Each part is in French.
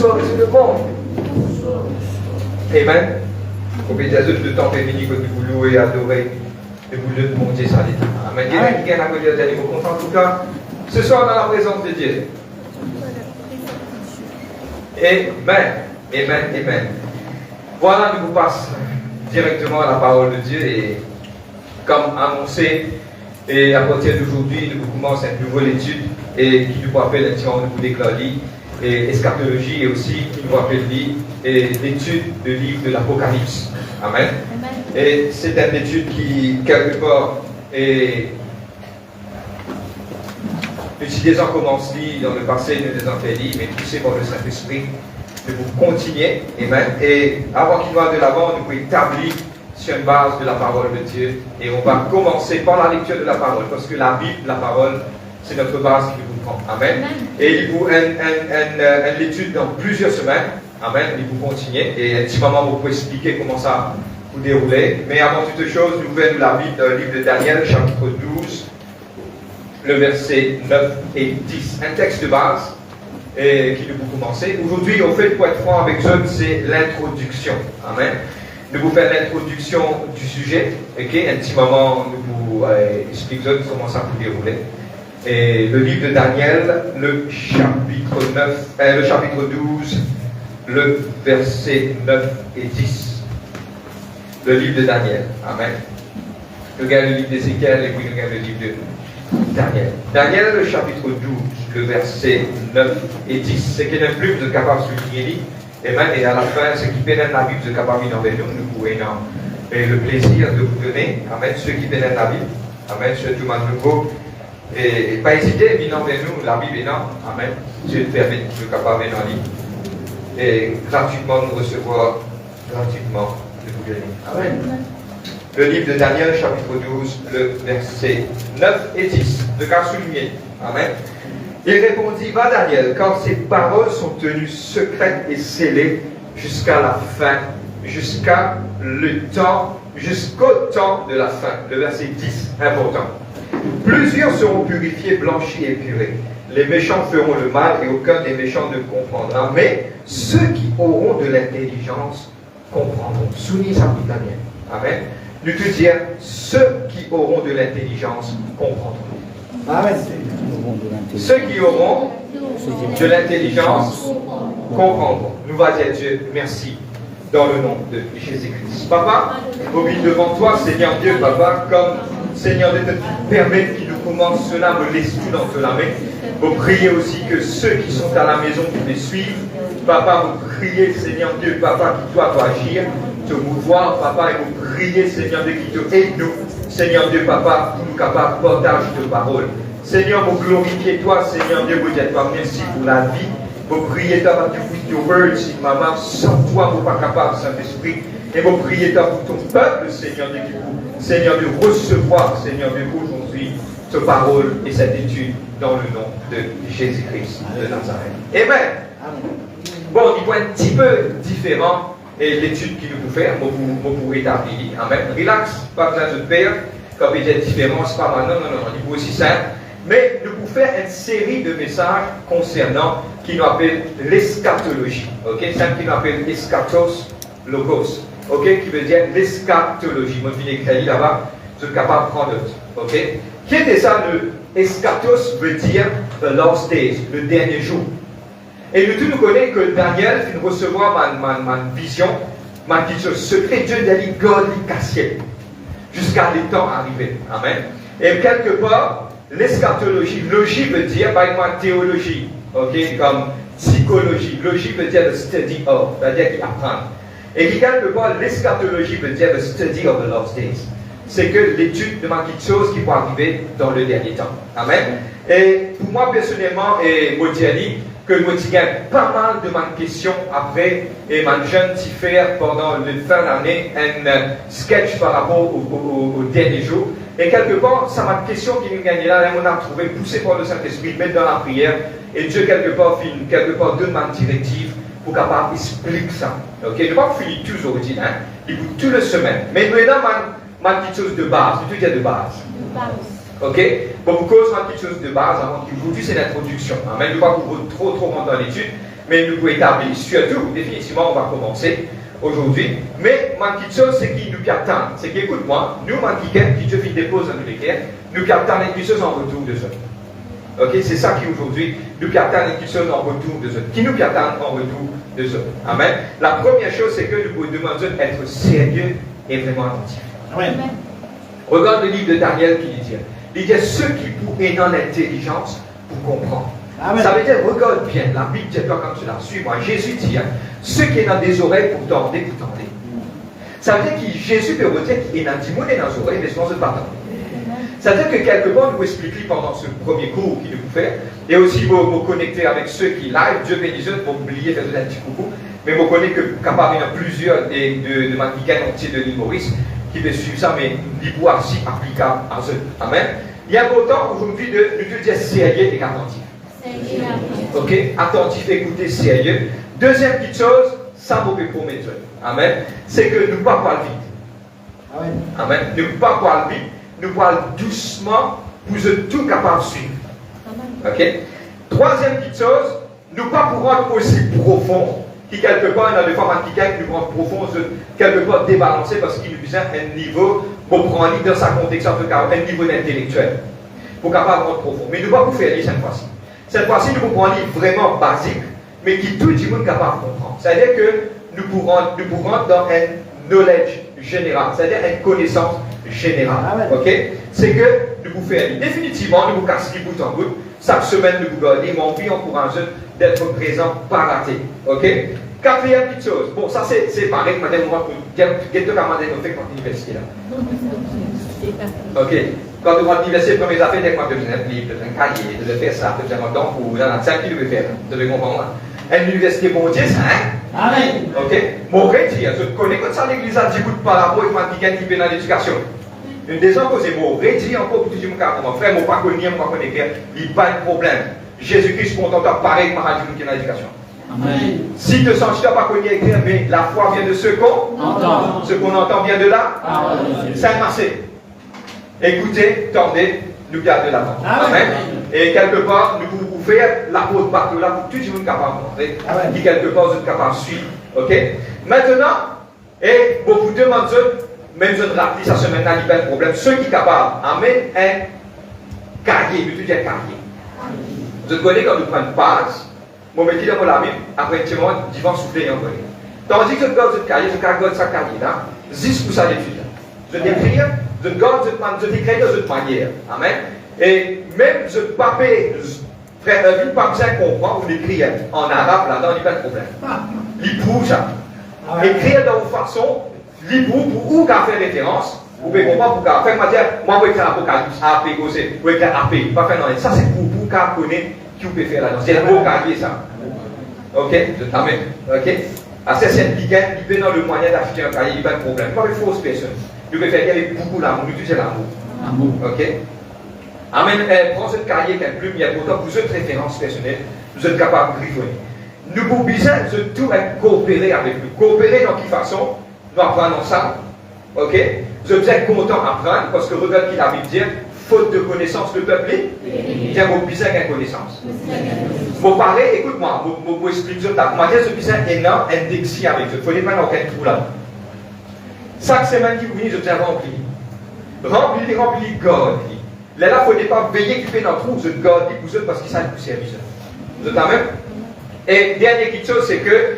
bonsoir, c'est le monde. Amen. Compétez de temps féminin que vous louez et adorez. Et vous le mondiez ça l'état. Amen. Il y a qui gagne la gloire d'aller vous content en tout cas. Ce soir dans la présence de Dieu. Amen. Amen. Amen. Voilà, nous vous passons directement à la parole de Dieu et comme annoncé, et à partir d'aujourd'hui, nous commençons une nouvelle étude et qui nous rappelle intimement nous déclare et eschatologie et aussi qui nous rappelle et l'étude du livre de l'Apocalypse. Amen. Amen. Et c'est une étude qui, quelque part, est. Les gens commencent dans le passé, nous les avons fait lire, mais poussés par le Saint-Esprit, de vous continuer. Amen. Et avant qu'il va de l'avant, nous pouvons établir sur une base de la parole de Dieu. Et on va commencer par la lecture de la parole, parce que la Bible, la parole, c'est notre base qui vous prend. Amen. Et il vous une étude dans plusieurs semaines. Amen. Il vous continuer. Et un petit moment, vous pouvez expliquer comment ça vous dérouler. Mais avant toute chose, nous ouvrons la Bible dans le livre de Daniel, chapitre 12, le verset 9 et 10. Un texte de base qui nous vous commencer. Aujourd'hui, au fait, pour être franc avec eux, c'est l'introduction. Amen. Nous vous faisons l'introduction du sujet. Okay? Un petit moment, nous vous expliquons comment ça vous dérouler. Et le livre de Daniel, le chapitre 12, le verset 9 et 10. Le livre de Daniel. Amen. Nous regardons le livre d'Ézéchiel et puis nous regardons le livre de Daniel. Daniel, le chapitre 12, le verset 9 et 10. Ce qui n'est plus, vous êtes capable de souligner. Et à la fin, ce qui pénètre la Bible, vous êtes capable d'enlever nous pouvons le plaisir de vous donner. Amen. Ceux qui pénètrent la Bible. Amen. Surtout à nouveau. Et pas hésiter, venez vers nous, la Bible est là. Amen. Dieu permet de nous capable d'en lire. Et gratuitement nous recevoir, gratuitement de vous donner. Amen. Le livre de Daniel, chapitre 12, le verset 9 et 10. De cas souligné. Amen. Il répondit, va Daniel, car ces paroles sont tenues secrètes et scellées jusqu'à la fin, jusqu'au temps de la fin. Le verset 10, important. Plusieurs seront purifiés, blanchis et épurés. Les méchants feront le mal et aucun des méchants ne comprendra. Mais ceux qui auront de l'intelligence comprendront. Soulignez ça pour Daniel. Amen. Nous te dire, ceux qui auront de l'intelligence comprendront. Amen. Ceux qui auront de l'intelligence comprendront. Nous va dire Dieu, merci, dans le nom de Jésus-Christ. Papa, mobile devant toi, Seigneur Dieu, Papa, comme Seigneur Dieu te permet qu'il nous commence cela, me laisse tout dans la main. Vous priez aussi que ceux qui sont à la maison, qui les suivent, Papa, vous priez, Seigneur Dieu, Papa, qui doit agir, te mouvoir, Papa, et vous priez, Seigneur Dieu, qui te aide nous, Seigneur Dieu, Papa, pour nous capables de partage de parole. Seigneur, vous glorifiez toi, Seigneur Dieu, vous dites toi, merci pour la vie. Vous priez toi, with your words, maman, sans toi, vous pas capable, Saint-Esprit. Et vous priez toi pour ton peuple, Seigneur Dieu, Seigneur Dieu, recevoir, Seigneur Dieu, aujourd'hui, cette parole et cette étude dans le nom de Jésus-Christ de Nazareth. Amen. Bon, il va un petit peu différent et l'étude qui nous fait, vous établir. Amen. Relax, pas besoin de faire, comme il est différent, c'est pas mal. Non, il faut aussi simple. Mais nous pouvons faire une série de messages concernant qui nous appelle l'eschatologie. Ok, c'est ça qui nous appelle eschatos logos. Ok, qui veut dire l'eschatologie. Moi, je viens écrire là-bas, je suis capable de prendre note. Ok, qui était ça le eschatos veut dire the last days, le dernier jour. Et nous tous nous connaissons que Daniel vient recevoir ma vision, ma petite chose secret, Dieu d'aller godly cassé jusqu'à les temps arrivés. Amen. Et quelque part, l'eschatologie, logie veut dire, par exemple, théologie, ok, comme psychologie. Logie veut dire the study of, c'est-à-dire qui apprend. Et qui quelque part, l'eschatologie veut dire the study of the last days. C'est que l'étude de ma petite chose qui va arriver dans le dernier temps. Amen. Et pour moi, personnellement, et moi, que je gagne pas mal de ma questions après, et ma jeune t'y faire pendant le fin d'année un sketch par rapport au dernier jour. Et quelque part, ça m'a question qui nous gagne là, on a trouvé, poussé par le Saint-Esprit, mettre dans la prière, et Dieu quelque part donne ma directive pour capable expliquer ça. Ok, je ne vais pas finir tout aujourd'hui, hein, il vous toute la semaine. Mais maintenant, ma petite chose de base, je veux dire de base. Ok, bon, pour cause ma petite chose de base, avant qu'aujourd'hui c'est l'introduction. Amen. Je ne vais pas vous trop rentrer dans l'étude, mais nous pouvons établir, surtout, définitivement, on va commencer aujourd'hui. Mais, ma petite chose, c'est qu'il nous peut attendre. C'est qu'écoute-moi, nous, ma qui Dieu fait dépose dans nous les cœurs, nous peut attendre quelque chose en retour de ça. Ok, c'est ça qui aujourd'hui nous peut attendre quelque chose en retour de ça. Qui nous peut attendre en retour de ça. Amen. La première chose, c'est que nous pouvons demander d'être sérieux et vraiment attentif. Amen. Regarde le livre de Daniel qui dit. Il dit ceux qui pourraient dans l'intelligence pour comprendre. Amen. Ça veut dire, regarde bien, la Bible dit toi comme cela, suis-moi. Jésus dit, ceux qui sont dans des oreilles pour tendre, pour tendre. Ça veut dire que Jésus peut dire qu'il est dans des mots dans les oreilles, mais sinon, c'est pas tendre. Ça veut dire que quelque part, nous expliquer pendant ce premier cours qu'il nous fait, et aussi vous connecter avec ceux qui live, Dieu bénisse eux, pour oublier, faire un petit coucou, mais vous connaissez que capable, il y a plusieurs de ma entier de l'île Maurice qui veut suivre ça, mais l'hypo aussi applicable à eux. Amen. Il y a autant aujourd'hui de nous dire sérieux et attentif. Ok, attentif, écoutez, sérieux. Deuxième petite chose, ça vous peut promettre. Amen. C'est que nous ne pas parler vite. Amen. Amen. Nous ne pas parler vite. Nous parlons doucement pour être tout capable de suivre. Ok. Troisième petite chose, nous ne pas pour rendre aussi profond, qui quelque part, dans des fois, qui nous rend profond, quelque part débalancé parce qu'il nous besoin un niveau pour prendre dans sa contexte, un niveau intellectuel. Pour capable de rendre profond. Mais nous ne pas pour faire cette fois-ci. Cette fois-ci, nous pouvons prendre vraiment basique, mais qui tout le monde est capable de comprendre. C'est-à-dire que nous pourrons dans un knowledge général, c'est-à-dire une connaissance générale. Ok? C'est que nous pouvons faire définitivement, nous pouvons casser bout en bout. Chaque semaine, nous pouvons garder, mon vie encourageant d'être présent, pas raté. Ok? Quatrième petite chose. Bon, ça c'est pareil, madame, moi, qu'est-ce que vous fait quand l'université là? Ok. Quand vous rentrez l'université, première affaire, dès que vous avez un livre, un cahier, de faire ça, de faire un temps pour vous en 5 qui devez faire. Vous devez comprendre. Une université pour Dieu, ça, hein? Amen. Ok? Mon rédit, je connais comme ça l'église a dit par rapport à qui est dans l'éducation. Une des gens posent mon rédit encore pour tout le monde, mon frère, mon pas connu, mon pas connu, il n'y a pas de problème. Jésus-Christ content pareil que ma qui est dans l'éducation. Amen. Si tu sens que tu n'as pas connu écrire, mais la foi vient de ce qu'on entend. Ce qu'on entend vient de là. Saint-Marcé. Écoutez, tendez, nous gardez l'avant. Amen. Et quelque part, nous pouvons faire la pause partout là pour tout le monde capable de montrer. Qui quelque part, vous êtes capable de suivre. Ok? Maintenant, et pour vous demander, même je ne rappelle ça semaine là, il n'y a pas de problème. Ceux qui sont capables, amènent un cahier, nous tout un cahier. Je connais quand nous prenons une passe, mon métier dans la Bible, après un petit moment, ils vont souffler en connaît. Tandis que je garde ce cahier, je garde ce cahier là, 10% d'études. Je t'écris, je garde je t'écris de cette manière. Amen. Et même je papier, frère, il pas besoin de comprendre, vous l'écrivez en arabe là-dedans, il n'y a pas de problème. Il prouve ça. Écrire dans une façon, il prouve pour où qu'à faire référence, vous pouvez comprendre pour qu'à faire, moi, je vais écrire l'Apocalypse, AP, vous écrire AP, pas faire non, ça c'est pour qu'à connaître qui vous pouvez faire là-dedans. C'est le beau cahier ça. Ok, je t'amène. Ok. À certaines piquettes, il peut dans le moyen d'acheter un cahier, il n'y a pas de problème. Pas de fausses personnes. Vous pouvez faire avec beaucoup d'amour, nous disons l'amour. Ok. Amen. Prends ce cahier, quelle plume, il y a pourtant vous êtes références personnelles, vous êtes capable de griffonner. Nous pouvons besoin de tout coopérer avec nous. Coopérer dans quelle façon? Nous apprenons ça. Ok? Vous êtes bien content d'apprendre parce que regarde qui la Bible dit, faute de connaissance, le peuple est. Bien, vous besoin de connaissance. Vous parlez, écoute-moi, vous expliquez ça. Moi, je suis besoin d'énorme indexer avec vous. Il faut les mettre dans quel trou là. Chaque semaine qui vous vient, je tiens rempli. Rempli, God. Là, il ne faut pas veiller qui fait dans le trou, vous êtes gardé pour eux parce qu'ils savent vous servir. Vous êtes même. Et dernière petite chose, c'est que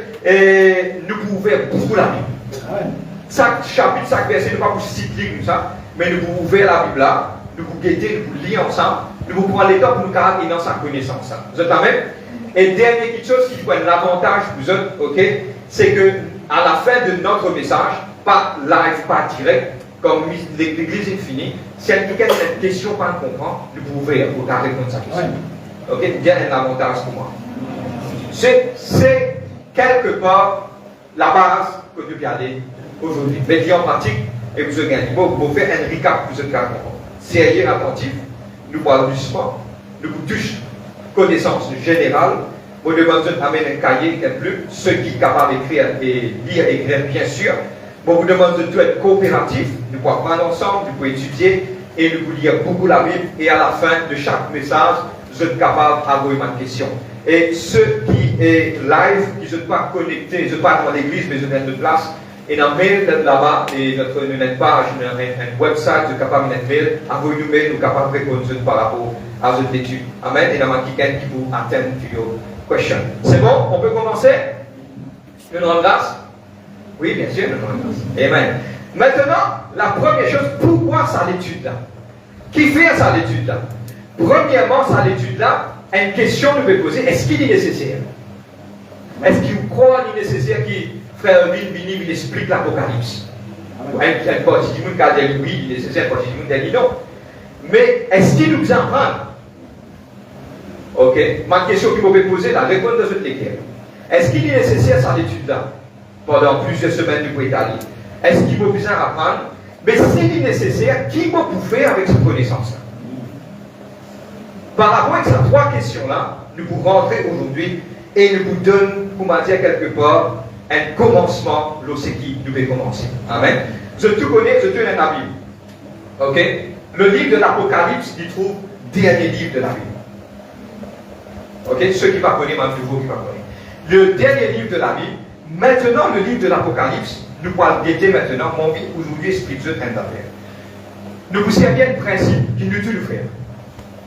nous pouvons ouvrir beaucoup la Bible. Chaque chapitre, chaque verset, nous ne pas pour citer comme ça, mais nous pouvons ouvrir la Bible là, nous pouvons guetter, nous pouvons lire ensemble, nous pouvons prendre les temps pour nous caractériser dans sa connaissance. Vous êtes même. Et dernière petite chose qui prend l'avantage pour vous autres, ok, c'est que à la fin de notre message, pas live, pas direct, comme l'église est finie, si quelqu'un a une question pas comprendre, nous pouvons ouvrir pour répondre à sa question. Ok, bien un avantage pour moi. C'est quelque part la base que nous gardons aujourd'hui. Mettez en pratique et vous avez gagné. Vous faites un recap, vous êtes capable. Sérieux, attentif, nous parlons du sport, nous touchons connaissance générale, vous demandez d'amener un cahier, un plume, ceux qui sont capables d'écrire et lire et écrire, bien sûr. Bon, vous demandez de tout être coopératif, nous pouvons prendre ensemble, nous pouvons étudier et nous pouvons lire beaucoup la Bible et à la fin de chaque message, vous êtes capable d'envoyer une question. Et ceux qui est live, qui ne sont pas connectés, ils ne sont pas dans l'église, mais ils sont de place, et dans le mail là-bas, et notre page, un website, vous êtes capable de mettre mail, envoyez nous mail, nous sommes capables de répondre par rapport à cette étude. Amen. Et dans ma quelqu'un qui vous attend to your question. C'est bon? On peut commencer? Nous rendons grâce? Oui, bien sûr, nous rendons grâce. Amen. Maintenant, la première chose, pourquoi ça l'étude là? Qui fait ça l'étude là? Premièrement, ça l'étude là, une question nous peut poser, est-ce qu'il est nécessaire? Est-ce qu'il vous croit qu'il est nécessaire que frère Vini il explique l'Apocalypse? Un parti du monde qui a dit oui, il est nécessaire, un parti du monde qui a dit non. Mais est-ce qu'il nous en rend? Ok, ma question que vous pouvez poser, la réponse de cette lecture. Est-ce qu'il est nécessaire ça l'étude là? Pendant plusieurs semaines du Italie? Est-ce qu'il vaut besoin apprendre? Mais s'il est nécessaire, qui va vous faire avec cette connaissance-là? Par rapport à ces trois questions-là, nous pouvons rentrer aujourd'hui et nous vous donne, pour m'en dire quelque part, un commencement lorsqu'il devait commencer. Amen. Je tout connais, je te donne la Bible. Ok? Le livre de l'Apocalypse, il trouve dernier livre de la Bible. Ok? Ceux qui ne connaissent pas, toujours qui ne connaissent. Le dernier livre de la Bible. Maintenant, le livre de l'Apocalypse, nous pourrons guetter maintenant. Mon vie aujourd'hui explique ce train d'affaires. Nous vous servions un principe qui nous tue le frère.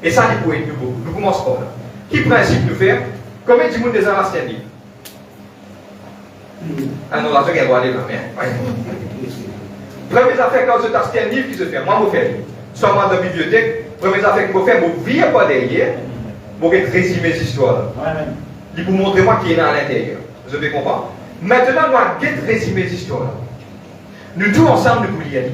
Et ça, il faut être nouveau. Nous commençons par là. Qui principe nous faire? Combien de monde des anciens livres? Ah non, là, je vais aller la main. Première affaire, quand c'est ancien livre qui se fait, moi, je fais. Soit dans la bibliothèque, première affaire que je fais, je ne viens pas derrière, je vais résumer ces histoires. Il vous montrer moi qui est à l'intérieur. Vous avez compris? Maintenant, nous allons résumer ces histoires. Nous tous ensemble, nous voulons y aller.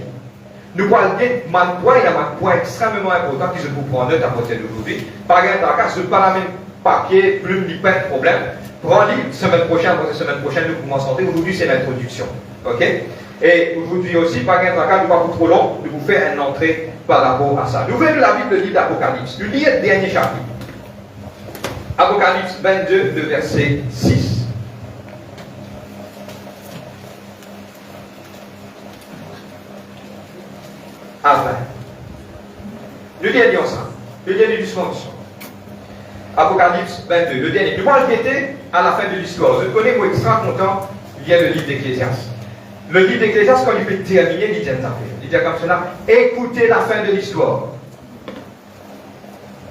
Nous allons dire un point extrêmement important qui se vous prend note à partir d'aujourd'hui. Par exemple, ce n'est pas la même papier, plume, ni pas de problème. Prends-le, semaine prochaine, nous commençons. Aujourd'hui, c'est l'introduction. Ok? Et aujourd'hui aussi, par exemple, nous ne va pas trop long, de vous faire une entrée par rapport à ça. Nous venons de la Bible, le livre d'Apocalypse. Nous lisons le dernier chapitre. Apocalypse 22, le verset 6. Enfin, le dernier ensemble, le dernier du soir. Apocalypse 22, le dernier. Nous allons guetter à la fin de l'histoire. Je connais, moi, extra content, il y a le livre d'Ecclésiaste. Le livre d'Ecclésiaste, quand il peut terminer, il dit il dit comme cela, écoutez la fin de l'histoire.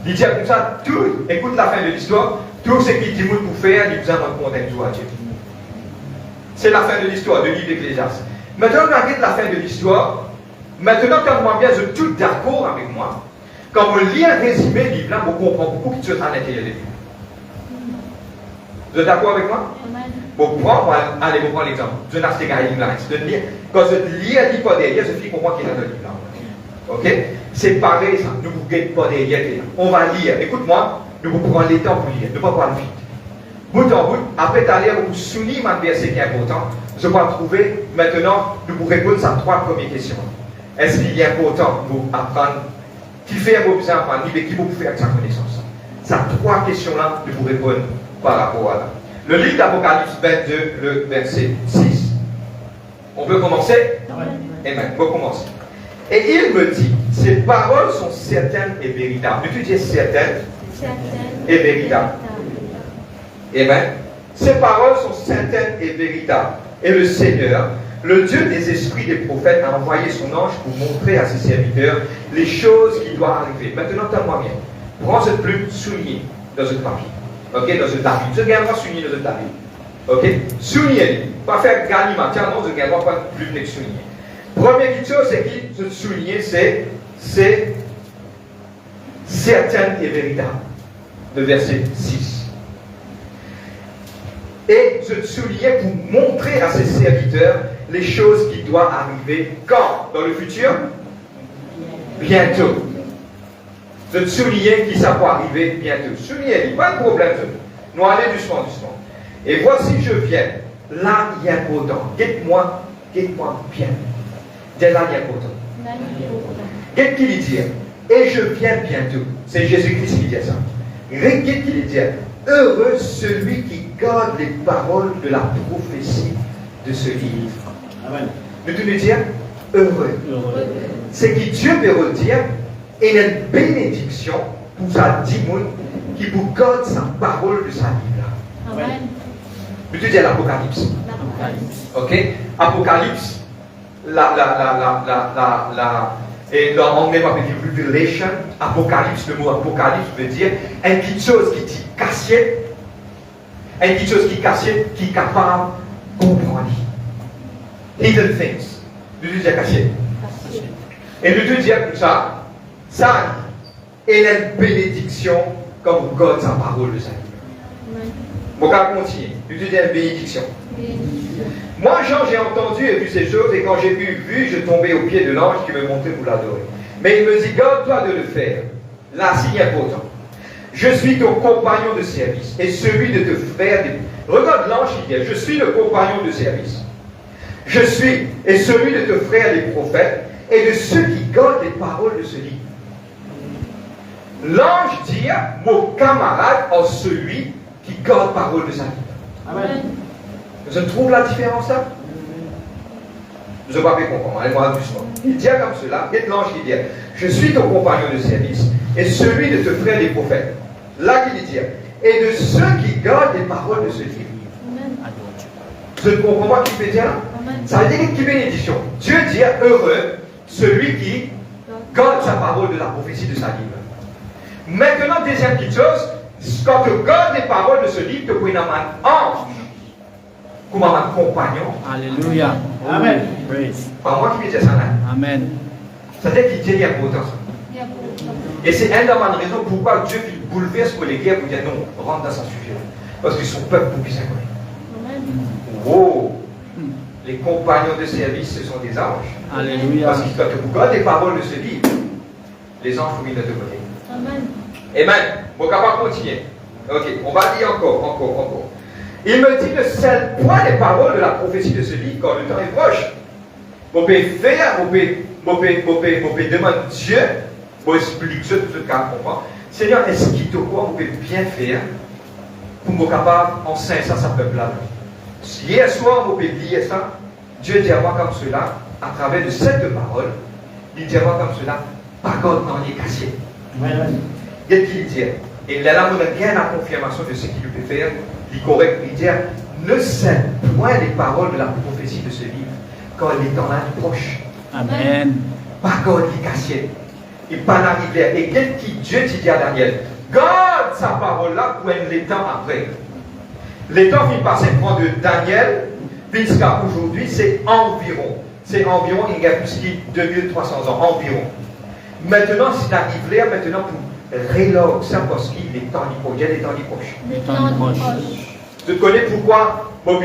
Il dit comme ça, tout, écoute la fin de l'histoire, tout ce qu'il dit pour faire, il vous en rend compte à Dieu. C'est la fin de l'histoire, du livre d'Ecclésiaste. Maintenant, on regarde la fin de l'histoire. Maintenant, quand moi bien, je suis tout d'accord avec moi. Quand vous lisez un résumé du livre, là, vous comprenez beaucoup qui se à l'intérieur des livres. Vous êtes d'accord avec moi? Bon, allez, vous prendre l'exemple. Je n'ai pas de lire. Quand je lis un livre derrière, je comprends qu'il y a dans le livre là. Ok? C'est pareil, ça. Ne vous guettez pas derrière. On va lire. Écoute-moi, nous vous prenons les temps pour lire. Ne pas prendre vite. Bout en bout, après t'aller vous souligner un verset qui est important. Je vais trouver maintenant, nous vous répondre à trois premières questions. Est-ce qu'il est important pour apprendre? Qui fait vos besoins apprendre? Mais qui vous faire sa connaissance? Ces trois questions-là, nous vous répondre par rapport à là. Le livre d'Apocalypse 22, le verset 6. On peut commencer? Amen. On peut commencer. Et il me dit, ces paroles sont certaines et véritables. Ne tu dis certaines et véritables. Amen. Ces paroles sont certaines et véritables. Et le Seigneur, le Dieu des esprits des prophètes, a envoyé son ange pour montrer à ses serviteurs les choses qui doivent arriver. Maintenant, tends-moi bien. Prends cette plume, soulignez dans ce papier. Ok, dans ce tapis. Je ne gagne pas souligner dans ce tapis. Ok, soulignez. Pas faire gagnement. Tiens, non, je ne gagne pas de plume de souligner. Première chose, c'est que je souligner, c'est certaines et véritables. Le verset 6. Et je soulignais pour montrer à ses serviteurs les choses qui doivent arriver quand? Dans le futur? Bientôt. Je soulignais qui ça peut arriver bientôt. Soulignez, pas de problème. Nous allons doucement. Et voici, je viens. Là, il y a important. Guette-moi bien. Dès là, il y a important. Qu'est-ce qu'il dit? Et je viens bientôt. C'est Jésus-Christ qui dit ça. Qu'est-ce qu'il dit? Heureux celui qui garde les paroles de la prophétie de ce livre. Amen. Nous devons dire heureux. C'est que Dieu peut redire et une bénédiction pour sa dimoine qui vous garde sa parole de sa Bible. Amen. Je te dis à l'Apocalypse. Ok? Apocalypse, et dans l'anglais, on appelle Revelation. Apocalypse, le mot apocalypse veut dire quelque chose qui dit cassé, quelque chose qui cassé, qui est capable de comprendre. Hidden things. Je te dis cassé. Et je te dis ça est une bénédiction quand vous gardez sa parole de sa vie. Bon, on va continuer. Je te dis une bénédiction. Moi, Jean, j'ai entendu et vu ces choses, et quand j'ai vu, je tombais aux pieds de l'ange qui me montrait pour l'adorer. Mais il me dit, garde-toi de le faire. Là, signe important. Je suis ton compagnon de service et celui de tes frères. Regarde l'ange qui dit, je suis le compagnon de service. Je suis et celui de tes frères les prophètes et de ceux qui gardent les paroles de ce livre. L'ange dit, mon camarade, en celui qui garde parole de sa vie. Amen. Vous trouvez la différence là? Vous n'avez pas pu comprendre, allez-moi doucement. Il dit comme cela, et l'ange qui dit, je suis ton compagnon de service et celui de tes frères les prophètes. Là qu'il dit, et de ceux qui gardent les paroles de ce livre. Vous ne comprenez pas qui veut dire là? Ça veut dire qu'il bénédiction. Dieu dit, heureux celui qui garde sa parole de la prophétie de sa Bible. Maintenant, deuxième petite chose, quand tu gardes les paroles de ce livre, tu peux y avoir un ange comme un compagnon. Alléluia. Amen. Praise. Pas moi qui me dis ça là. Amen. C'est-à-dire qu'il dit il y a important. Et c'est une des raisons pourquoi Dieu bouleverse pour les guerres pour dire non, rentre dans ce sujet. Parce que son peuple pour bien connaître. Wow. Les compagnons de service, ce sont des anges. Alléluia. Parce que quand tu gardes les paroles de ce livre, les anges font une de côté. Amen. Amen. Bon, on va continuer. Ok, on va lire encore. Il me dit ne scelle point les paroles de la prophétie de ce livre quand le temps est proche. Vous pouvez faire, vous pouvez demander Dieu, vous expliquer tout ce cas comprend. Seigneur, est-ce qu'il te croit, vous pouvez bien faire pour être capable d'enseigner ça à sa peuple là. Hier soir, vous pouvez lire ça. Dieu dit à moi comme cela, à travers de cette parole, il dit à moi comme cela, par contre, on est cassé. Qu'est-ce qu'il dit? Et là, on a bien la confirmation de ce qu'il peut faire. Il est correct. Il dit, ne scelle point les paroles de la prophétie de ce livre quand les temps est proche. Amen. Par contre, il est cassé. Il pas arrivé. Et qu'est-ce que Dieu dit à Daniel? Garde sa parole là pour les temps après. Les temps qui passaient prendre de Daniel jusqu'à aujourd'hui, c'est environ. Il y a plus de 2300 ans, environ. Maintenant, c'est arrivé là, maintenant pour relog, ça parce qu'il est temps du proche. Il y a des temps du proche. Les temps proches. Tu connais pourquoi nous vous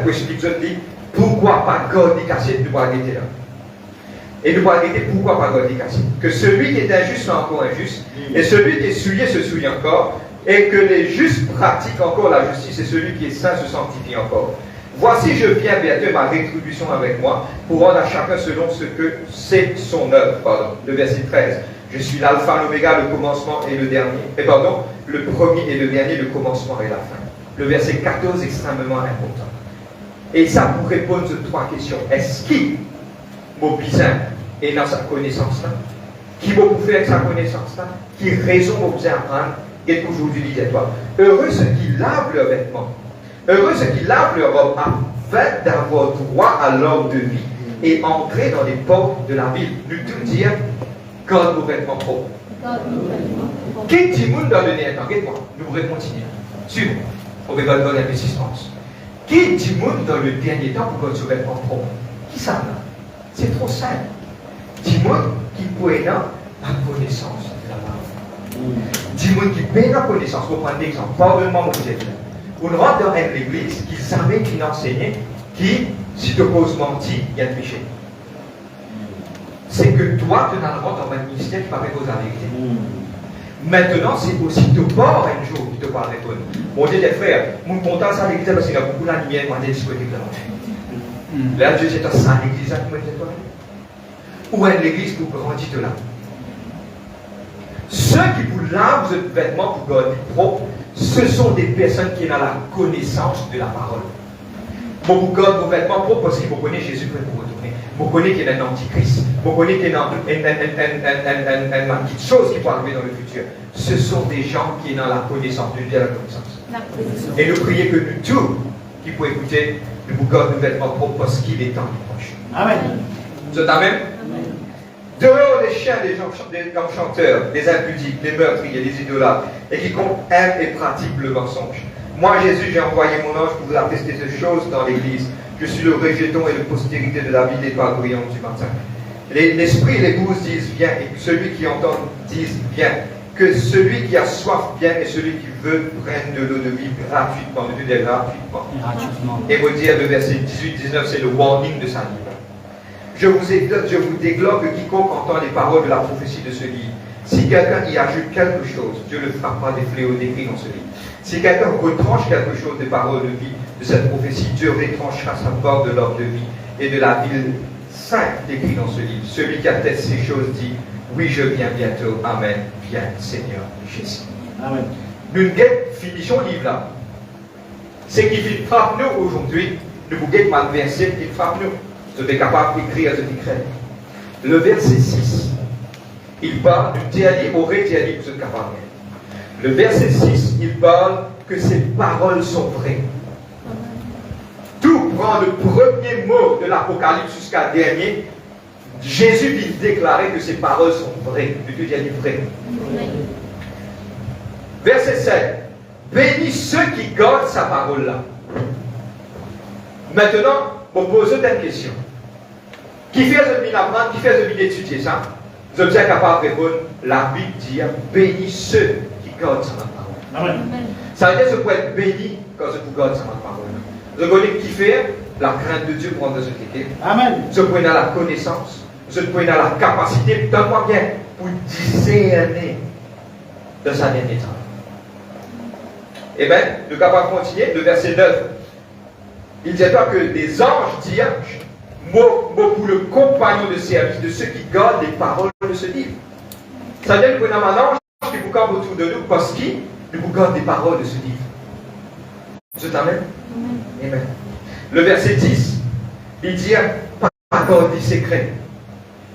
expliquer pourquoi pas God est cassé, nous pas arrêter là. Et nous pas arrêter pourquoi pas God est cassé. Que celui qui est injuste soit encore injuste, et celui qui est souillé se souille encore, et que les justes pratiquent encore la justice, et celui qui est saint se sanctifie encore. Voici, je viens bientôt, ma rétribution avec moi, pour rendre à chacun selon ce que c'est son œuvre. Pardon, le verset 13. Je suis l'alpha, l'oméga, le commencement et le dernier. Le premier et le dernier, le commencement et la fin. Le verset 14, extrêmement important. Et ça pour répondre aux trois questions. Est-ce qui, mon bizarre, est dans sa connaissance là? Qui va vous faire sa connaissance là? Qui raison va vous apprendre? Et aujourd'hui, dis-toi, heureux ceux qui lavent leurs vêtements. Heureux ceux qui lavent leur robe afin d'avoir droit à l'ordre de vie et entrer dans les portes de la ville. Nous tout dire, garde nos vêtements propres. Qui dit monde dans le dernier temps? Regarde-moi, nous pourrons continuer. Suivons. On va donner la persistance. Qui dit monde dans le dernier temps pour garder nos vêtements propres? Qui ça là? C'est trop simple. Dit monde qui peut être la connaissance de la parole. Dit monde qui peut la connaissance. Pour prendre l'exemple, pardonne-moi mon petit. On rentre dans l'église qui savait qu'il enseignait, qui, si tu poses menti, il y a de péché. C'est que toi, tu n'as le droit dans un ministère qui parle de la vérité. Maintenant, c'est aussi te part un jour qui te parle de toi. Mon Dieu, des frères, mon content ça à l'église parce qu'il y a beaucoup de lumière, moi, des disponibles là. Là, Dieu, c'est ça à l'église qui m'a dit toi. Ou à l'église pour grandir de là. Ceux qui vous lavent vos vêtements pour garder propre, ce sont des personnes qui ont la connaissance de la parole. Vous gardez vos vêtements propres parce que vous connaissez Jésus prêt pour retourner. Vous connaissez qu'il y a un antichrist. Vous connaissez qu'il y a une petite chose qui peut arriver dans le futur. Ce sont des gens qui sont dans la connaissance de Dieu, la connaissance. Et nous prions que nous tous qui pouvons écouter, nous vous gardons nos vêtements propres parce qu'il est temps proche. Amen. Vous êtes amen? Dehors des chiens, des enchanteurs, des impudiques, des meurtriers, des idolâtres, et quiconque aime et pratique le mensonge. Moi, Jésus, j'ai envoyé mon ange pour vous attester ces choses dans l'église. Je suis le rejeton et le postérité de David, l'étoile brillante du matin. L'esprit et l'épouse disent viens, et celui qui entend dise viens. Que celui qui a soif vienne et celui qui veut prenne de l'eau de vie gratuitement, de Dieu gratuitement. Et vous dire le verset 18-19, c'est le warning de sa livre. Je vous déglobe que quiconque entend les paroles de la prophétie de ce livre. Si quelqu'un y ajoute quelque chose, Dieu le frappera des fléaux décrits dans ce livre. Si quelqu'un retranche quelque chose des paroles de vie de cette prophétie, Dieu retranchera sa part de l'ordre de vie et de la ville sainte décrite dans ce livre. Celui qui atteste ces choses dit, oui, je viens bientôt. Amen. Viens, Seigneur Jésus. Amen. Nous finissons le livre là. Ce qui frappe nous aujourd'hui, nous vous guettons mal verset qui frappe nous. Vous êtes capable d'écrire ce qui crée. Le verset 6, il parle du dernier, au dernier, vous êtes capable. Le verset 6, il parle que ces paroles sont vraies. Tout prend le premier mot de l'Apocalypse jusqu'à le dernier. Jésus vient déclarer que ces paroles sont vraies. Dieu dit vraies. Verset 7. Bénis ceux qui gardent sa parole-là. Maintenant, vous posez une question. Qui fait ce qu'il apprend, qui fait ce qu'il étudie ça? Vous êtes capable de répondre. La Bible dit bénis ceux qui gardent sa parole. Amen. Ça veut dire que vous pouvez être béni quand vous gardez sa parole. Vous connaissez qui fait la crainte de Dieu pour de ce qui est. Amen. Vous pouvez avoir la connaissance. Vous pouvez avoir la capacité, donne-moi bien, pour discerner de sa dernière temps. Eh bien, le capable continuer, le verset 9. Il dit toi que des anges disent, mot pour le compagnon de service de ceux qui gardent les paroles de ce livre. Ça veut dire que nous avons un ange qui vous campe autour de nous parce qu'il vous garde les paroles de ce livre. Vous êtes amen? Amen. Le verset 10, il dit, pas garder des secrets.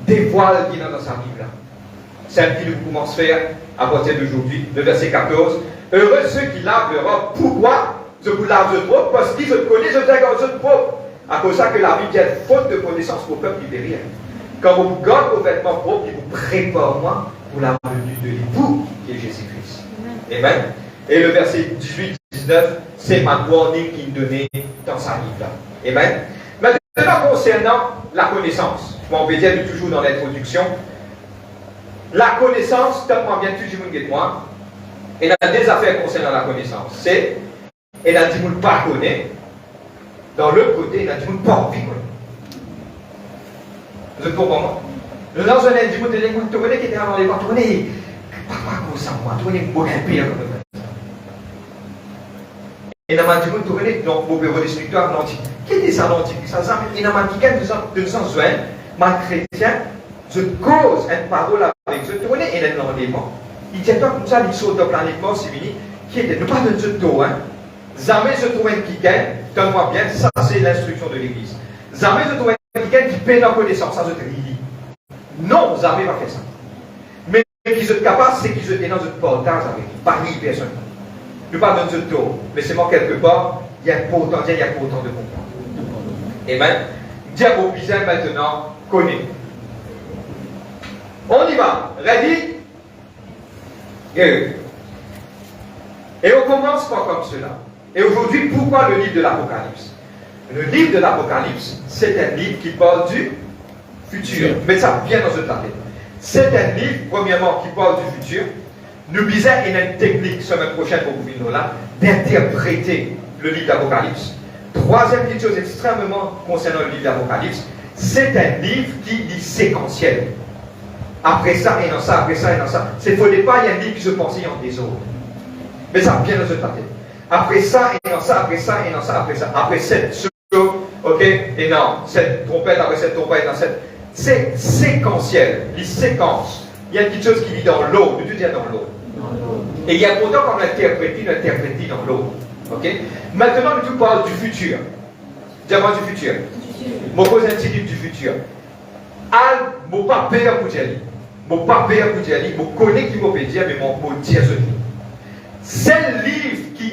Dévoile qui est dans sa Bible là. C'est un qui nous commence à faire à partir d'aujourd'hui. Le verset 14. Heureux ceux qui lavent leur robe. Pourquoi je vous lave de propre? Parce qu'ils se connaissent, je vous de propre. À cause de ça que la Bible dit faute de connaissance pour le peuple libérien. Quand vous gardez vos vêtements propres, il vous prépare moi pour la venue de l'époux qui est Jésus-Christ. Amen. Et le verset 18-19, c'est ma warning qu'il me donnait dans sa Bible là. Amen. Maintenant, concernant la connaissance, on peut dire toujours dans l'introduction, la connaissance, tellement bien tout le monde et moi, il y a des affaires concernant la connaissance. C'est, il y a des gens qui ne pas connaît, dans l'autre côté, il y a des gens qui ne pas envie de connaître. Vous êtes pour moi? Nous avons un individu qui connaît qui était avant les parts, tourner, pas comme ça, moi, tourner un bon pire comme ça. Et dans ma dit, vous connaissez, donc, vous pouvez voir l'histoire de l'antique. Quel est ça l'antique? Ça, il y a un qui de sens joint, ma chrétien, je cause une parole avec je tourne et elle l'enlèvement. Il dit, toi, comme ça, il saute dans planétement, c'est fini, qui était, ne pas de ce taux, hein. Jamais je trouve un kiken, donne-moi bien, ça c'est l'instruction de l'église. Jamais je trouve un kiken qui peine en connaissance, ça je te dis. Non, jamais pas fait ça. Mais qui est capable, c'est qu'ils étaient dans un portage avec Paris, personne. Ne pas dans ce taux, mais c'est moi quelque part, il y a pourtant de comprendre. Amen. Diable bizarre maintenant, connaît. On y va. Ready? Et on commence pas comme cela. Et aujourd'hui, pourquoi le livre de l'Apocalypse? Le livre de l'Apocalypse, c'est un livre qui parle du futur. Mais ça vient dans cette tête. C'est un livre, premièrement, qui parle du futur. Nous disons qu'il y a une technique, semaine prochaine, pour vous venir là, d'interpréter le livre d'Apocalypse. Troisième petite chose extrêmement concernant le livre d'Apocalypse, c'est un livre qui est séquentiel. Après ça, et dans ça, après ça, et dans ça. Il ne faudrait pas, il y a un livre qui se pensait en désordre. Mais ça vient dans ce tête. Après ça, et dans ça, après ça, et dans ça, après ça. Après cette chose, ok, et non, cette trompette, après cette trompette, et dans cette. C'est séquentiel, les séquences. Il y a une petite chose qui vit dans l'eau, de tout dire dans l'eau. Et il y a pourtant qu'on interprète dans l'eau. Ok. Maintenant, nous parlons du futur. Diamant du futur. Mon cause institut du futur. Al, mon pas père pour dire. Mon pas père pour dire. Mon connaît qui peut dire, mais mon dire ce livre. C'est le livre qui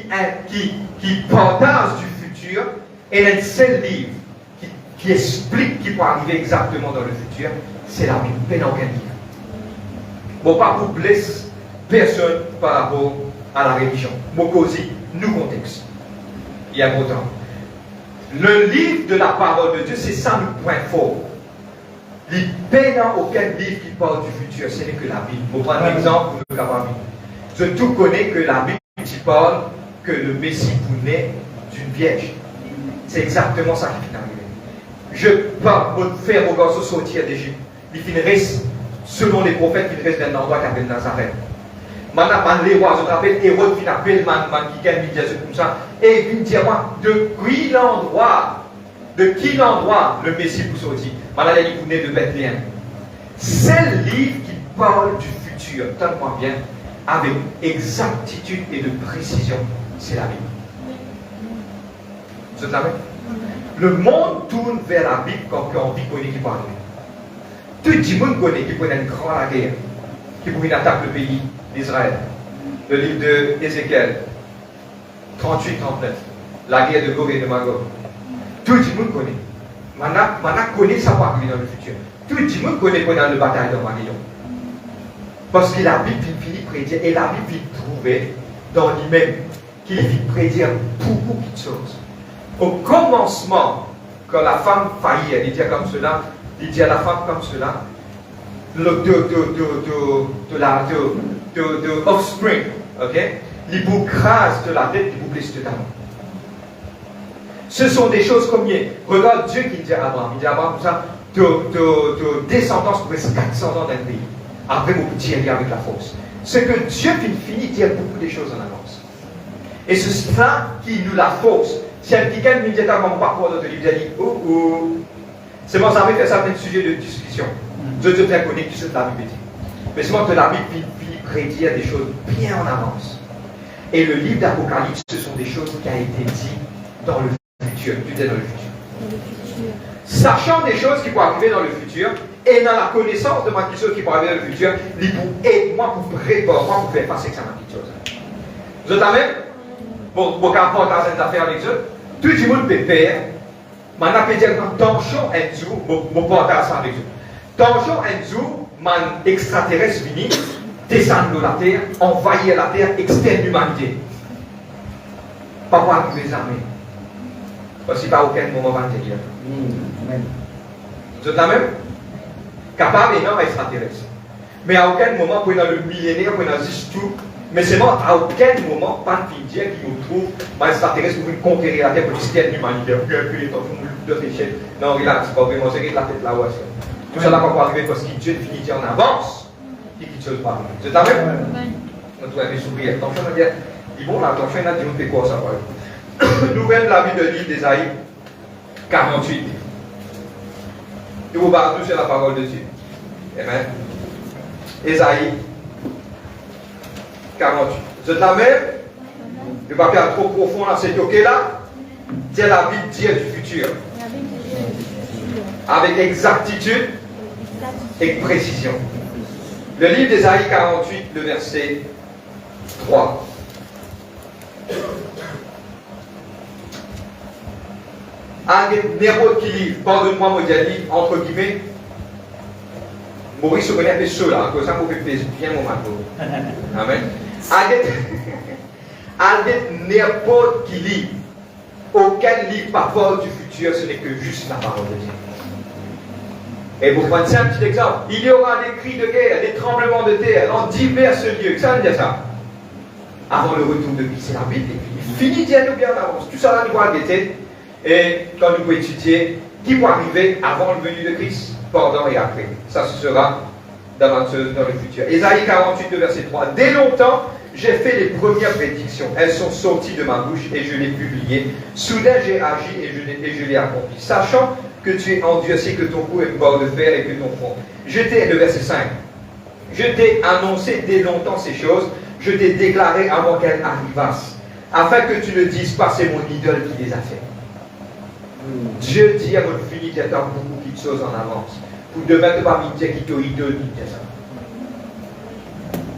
partage du futur et le seul livre qui explique qui peut arriver exactement dans le futur, c'est la Bible, pas aucun livre. Bon, pas pour blesser personne par rapport à la religion. Mon cause, nous contexte. Il y a autant. Le livre de la parole de Dieu, c'est ça le point fort. Il n'y a aucun livre qui parle du futur, ce n'est que la Bible. Je vais prendre un exemple pour le capable. Je tout connais que la Bible qui parle que le Messie vous naît d'une vierge. C'est exactement ça qui est arrivé. Je parle pour faire vos garçons sortir d'Égypte. Il finissent, selon les prophètes, il reste d'un endroit qui s'appelle Nazareth. Maintenant, les rois, je rappelle, Hérode qui appelle man qui gagne comme ça. Et il me dit, de qui l'endroit le Messie vous sortit. Maintenant, il vous naît de Bethléem. C'est le livre qui parle du futur, tellement bien, avec exactitude et de précision. C'est la Bible. Vous êtes là même? Le monde tourne vers la Bible quand on vit connaît qui parle. Tout le monde connaît qui connaît une grande guerre, qui pourrait attaquer le pays d'Israël. Le livre d'Ézéchiel, 38-39, la guerre de Gog et de Magog. Tout le monde connaît. Maintenant, connaît ça va arriver dans le futur. Tout le monde connaît pendant le bataille d'Armageddon. Parce que la Bible finit prédire, et la Bible finit prouver dans lui-même qu'il finit prédire beaucoup de choses. Au commencement, quand la femme faillit, elle dit comme cela, il dit à la femme comme cela, de offspring, ok? Il vous crase de la tête, il vous blesse totalement. Ce sont des choses comme regarde Dieu qui dit à Abraham, il dit à Abraham, ça, de descendance pour 400 ans d'un pays. Après, vous pouvez dire avec la force. C'est que Dieu finit de dire beaucoup de choses en avance. Et c'est ça qui nous la force. Si quelqu'un immédiatement pas pour notre livre, il dit, c'est bon, ça avait fait ça, c'est un sujet de discussion. Je te fais connaître tout ce que la Bible dit. Mais c'est bon que la Bible finit prédire des choses bien en avance. Et le livre d'Apocalypse, ce sont des choses qui ont été dites dans le futur. Tu dis dans le futur. Sachant des choses qui vont arriver dans le futur, et dans la connaissance de ma question qui va arriver dans le futur, il vous aide moi pour préparer, moi pour faire passer que ça m'a quelque chose. Vous êtes là même? Bon, pour qu'apporter cette affaire avec eux, tout le monde peut faire. Maintenant, peut dire attention à nous, mon porter ça avec eux. Attention à nous, man extraterrestre venu, descendre de la terre, envahir la terre, exterminer l'humanité. Pas pour arriver les armées. Parce qu'il n'y a pas aucun moment va dire. Vous êtes là même? Capable et non extraterrestre. Mais à aucun moment, pour dans le millénaire, pour dans juste tout, mais c'est bon, à aucun moment, pas de Indien qui nous trouve, extraterrestre pour conquérir la terre pour exterminer l'humanité. Non, relax, c'est pas vraiment, c'est la tête là-haut. Tout ça là va pas arriver parce que Dieu finit en avance. Qui quelque chose pas arriver. Vous êtes là même? On doit aller s'ouvrir. Attention, on va dire, ils vont là, attention, on a dit, on fait quoi ça va. Nouvelle la vie de l'île d'Ésaïe 48. Et vous parlez sur la parole de Dieu. Amen. Ésaïe 48. Vous êtes là même? Le papier est trop profond là, c'est ok là? C'est la Bible dit du futur. Avec exactitude et précision. Le livre d'Ésaïe 48, le verset 3. N'importe qui livre, pardonne-moi, mon Dieu, entre guillemets, Maurice se connaît un peu chaud là, que ça vous fait bien mon matin. Amen. Avec n'importe qui livre, aucun livre parole du futur, ce n'est que juste la parole de Dieu. Et pour prendre un petit exemple, il y aura des cris de guerre, des tremblements de terre dans divers lieux. Ça veut dire ça. Avant le retour de Christ, c'est la Bible. Et puis il finit de nous bien en avance. Tout ça là, nous voit guetter. Et quand nous pouvons étudier, qui va arriver avant le venue de Christ, pendant et après. Ça, ce sera davantage dans le futur. Ésaïe 48, verset 3. Dès longtemps, j'ai fait les premières prédictions. Elles sont sorties de ma bouche et je les publiées. Soudain, j'ai agi et je l'ai accompli. Sachant que tu es endurci, que ton cou est bord de fer et que ton front. Le verset 5. Je t'ai annoncé dès longtemps ces choses. Je t'ai déclaré avant qu'elles arrivassent. Afin que tu ne dises pas, c'est mon idole qui les a fait. Dieu dit à votre fille qu'il attend beaucoup de choses en avance. Pour demain, tu vas me dire qu'il t'a dit ça.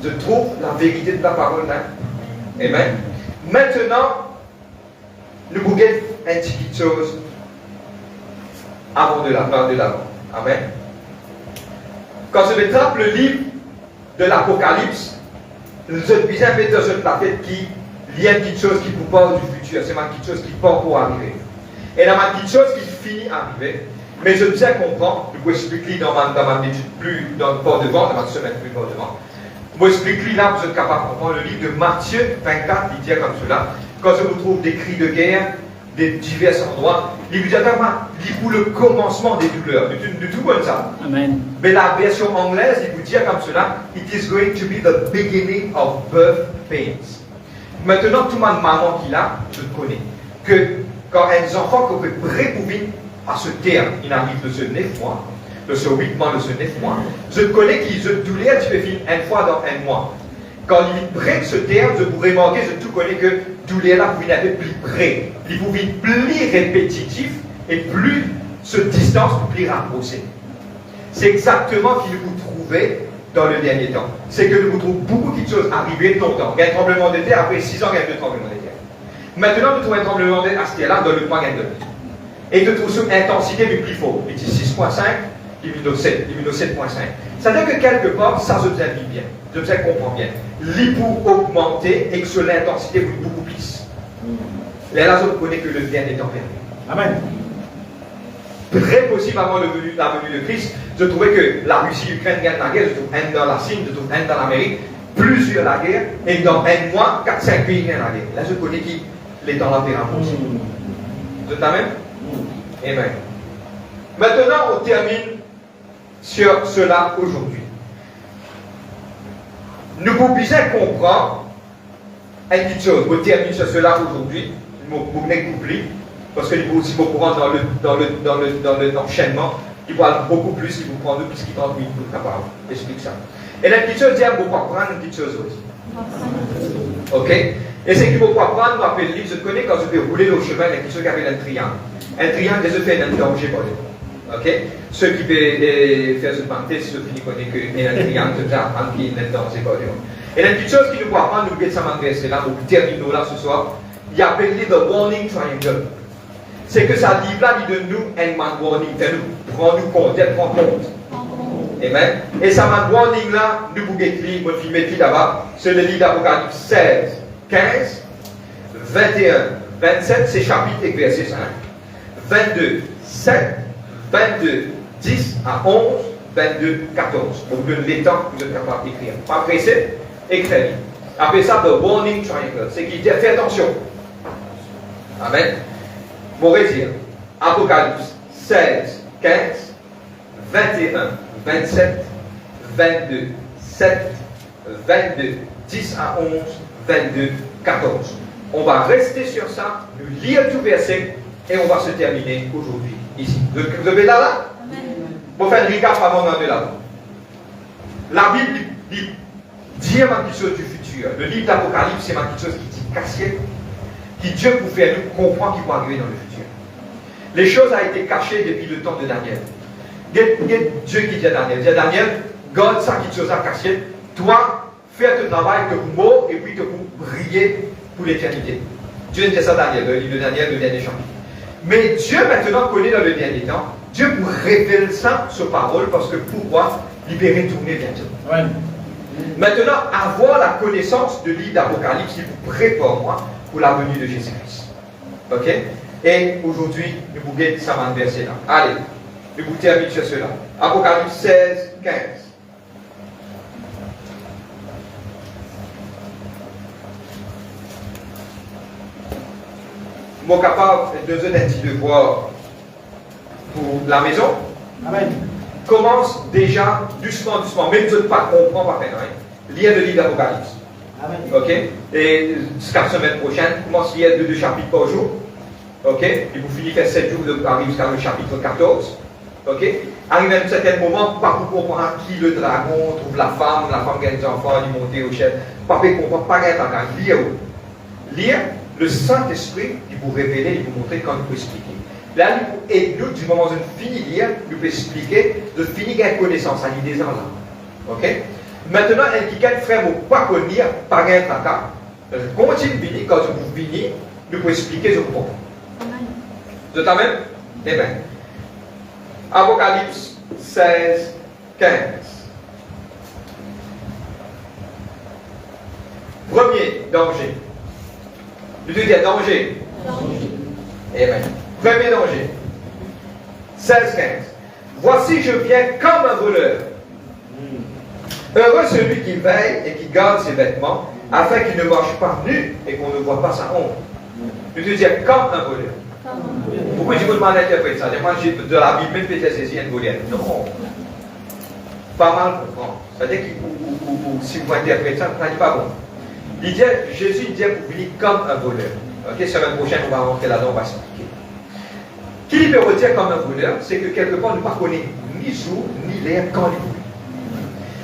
Je trouve la vérité de la parole là. Amen. Maintenant, nous vous une petite chose avant de l'avant. Amen. Quand je me trappe le livre de l'Apocalypse, je vis un peu dans la tête qui il y a une petite chose qui vous parle du futur, c'est ma petite chose qui part pour arriver. Et dans ma petite chose qui finit à arriver, mais je bien comprendre, je vous explique dans ma étude plus dans le port devant, dans ma semaine plus port devant. Je vous explique là, vous êtes capable de comprendre le livre de Matthieu 24, il dit comme cela. Quand je vous trouve des cris de guerre, des divers endroits, il vous dit pour le commencement des douleurs, de tout comme ça. Amen. Mais la version anglaise, il vous dit comme cela, it is going to be the beginning of birth pains. Maintenant, tout le monde maman qui l'a, je le connais, que quand un enfant qui est prêt pour vivre à ce terme, il arrive de ce 9 mois, de ce 8 mois, de ce 9 mois, je connais qu'il se douleur, tu peux finir une fois dans un mois. Quand il est près de ce terme, je pourrais manquer, je tout connais que douleur là, vous n'avez plus près. Il vous vit plus répétitif et plus se distance, plus rapproché. C'est exactement ce que vous trouvez dans le dernier temps. C'est que nous vous trouvons beaucoup de choses arriver longtemps. Il y a un tremblement de terre, après 6 ans, il y a deux tremblements de terre. Maintenant, nous trouvons un tremblement de terre à ce là dans le point gain de. Et nous trouvons une intensité du plus fort. Il dit 6.5, il dit 7, il dit 7.5. Ça veut dire que quelque part, ça je vous invite bien. Je vous comprends bien. L'hypo augmenter et que sur l'intensité vous beaucoup plus. Et là, je ne connais que le dernier temps perdu. Amen. Très possible avant la venue de Christ, je trouvais que la Russie, l'Ukraine gagne la guerre, je trouve un dans la Chine, je trouve un dans l'Amérique, plusieurs la guerre, et dans un mois, 4-5 pays gagnent la guerre. Là, je connais qui les temps la terre aussi. Vous êtes la même? Amen. Maintenant, on termine sur cela aujourd'hui. Nous pouvons bien comprendre une petite chose. On termine sur cela aujourd'hui. Vous venez couper. Parce que vous aussi, vous courant dans l'enchaînement, il va beaucoup plus, il vous prend plus qu'il 30 minutes pour capable. Explique ça. Et la petite chose, vous pouvez apprendre une petite chose aussi. Ok? Et c'est qu'il faut apprendre, moi, le livre, je connais quand je vais rouler le chemin, il y a quelque chose qui avait un triangle. Un triangle, je fais un danger pour lui. Ok? Ceux qui veulent faire ce parenthèse, ceux qui connaissent qu'il y a un triangle, je vais apprendre qu'il y a un danger pour lui. Et la petite chose qu'il faut apprendre, nous ça m'intéresser là, nous terminons là ce soir, il y a appelé the warning triangle. C'est que ça livre là, il donne nous un man warning, nous prend nous compte, elle prend compte. Amen. Et ça man warning là, nous vous guettez, mon film est là-bas, c'est le livre d'Apocalypse 16, 15, 21, 27, c'est chapitre et verset 5. 22, 7, 22, 10 à 11, 22, 14. On vous donne les temps que vous êtes capable d'écrire. Pas pressé, écrivez. Après ça, the warning triangle, c'est qu'il dit fais attention. Amen. Pour dire, Apocalypse 16, 15, 21, 27, 22, 7, 22, 10 à 11, 22, 14. On va rester sur ça, nous lire tout verset et on va se terminer aujourd'hui ici. Vous avez là? Pour faire un recap avant d'aller là. La Bible dit ma petite chose du futur. Le livre d'Apocalypse, c'est ma petite chose qui dit cassier, qui Dieu pour faire nous comprendre qu'il va arriver dans le futur. Les choses ont été cachées depuis le temps de Daniel. Dieu qui dit à Daniel, garde ça qui chose à cacher, toi, fais ton travail que vous mort et puis que vous brillez pour l'éternité. Dieu dit ça à Daniel, le livre de Daniel, le dernier chapitre. Mais Dieu maintenant connaît dans le dernier temps, Dieu vous révèle ça, sa parole, parce que pourquoi libérer tourner bientôt. Ouais. Maintenant, avoir la connaissance du livre d'Apocalypse, il vous prépare moi pour la venue de Jésus-Christ. Ok? Et aujourd'hui, nous vous guettons ça verset là. Allez, nous vous terminons sur cela. Apocalypse 16, 15. Moi capable de donner un petit devoir pour la maison. Amen. Commence déjà doucement, même si vous ne pas comprendre par rien. Lire le livre d'Apocalypse. Amen. Ok? Et jusqu'à la semaine prochaine, commence à lire 2 chapitres par jour. Ok? Et vous finissez 7 jours, vous arrivez jusqu'à le chapitre 14. Ok? Arrivé à un certain moment, pas pour comprendre qui le dragon, trouve la femme qui a des enfants, il monte au chef. Pas pour comprendre, pas rien à lire. Lire, le Saint-Esprit, il vous révéler, il vous montrer comment il peut expliquer. Là, et nous, du moment où nous finissons de lire, nous pouvons expliquer, de finir avec connaissance à l'idée là. Ok? Maintenant, un qui frère ne pas connaître par un tracas. Continue de venir, quand vous venez, nous pouvons expliquer ce point. Vous êtes amen? Eh bien. Apocalypse 16, 15. Premier danger. Je veux dire danger. Eh bien. Premier danger. 16, 15. Voici, je viens comme un voleur. Heureux celui qui veille et qui garde ses vêtements, afin qu'il ne marche pas nu et qu'on ne voit pas sa honte. Je veux dire comme un voleur. Pourquoi je vous demande d'interpréter ça? Moi, de la Bible, même peut-être saisir un voleur. Non. Pas mal comprendre. C'est-à-dire que si vous interprétez ça, vous ne pas bon. Il dit, Jésus dit pour venir comme un voleur. Ok, semaine prochaine, on va rentrer là-dedans, on va s'expliquer. Qui peut dire comme un voleur, c'est que quelque part, nous ne connaissons ni jour, ni l'air, quand il veut.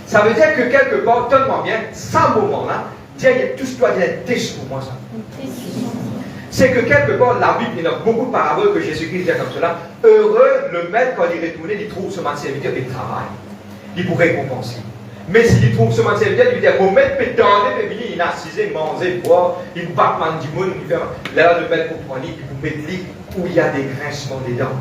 Ça veut dire que quelque part, tellement bien, ce moment-là, Dieu, il y a tout ce qui doit être un test pour moi, ça. C'est que quelque part, la Bible, il y a beaucoup de paraboles que Jésus-Christ dit comme cela. Heureux le maître, quand il retourne, il trouve ce serviteur et il travaille. Il pourrait récompenser. Mais s'il trouve ce serviteur, il lui dit, mon maître peut donner, mais il a assisé, manger, boire, il ne bat pas du monde, il fait là, le maître pour prendre, il vous met lit où il y a des grincements des dents.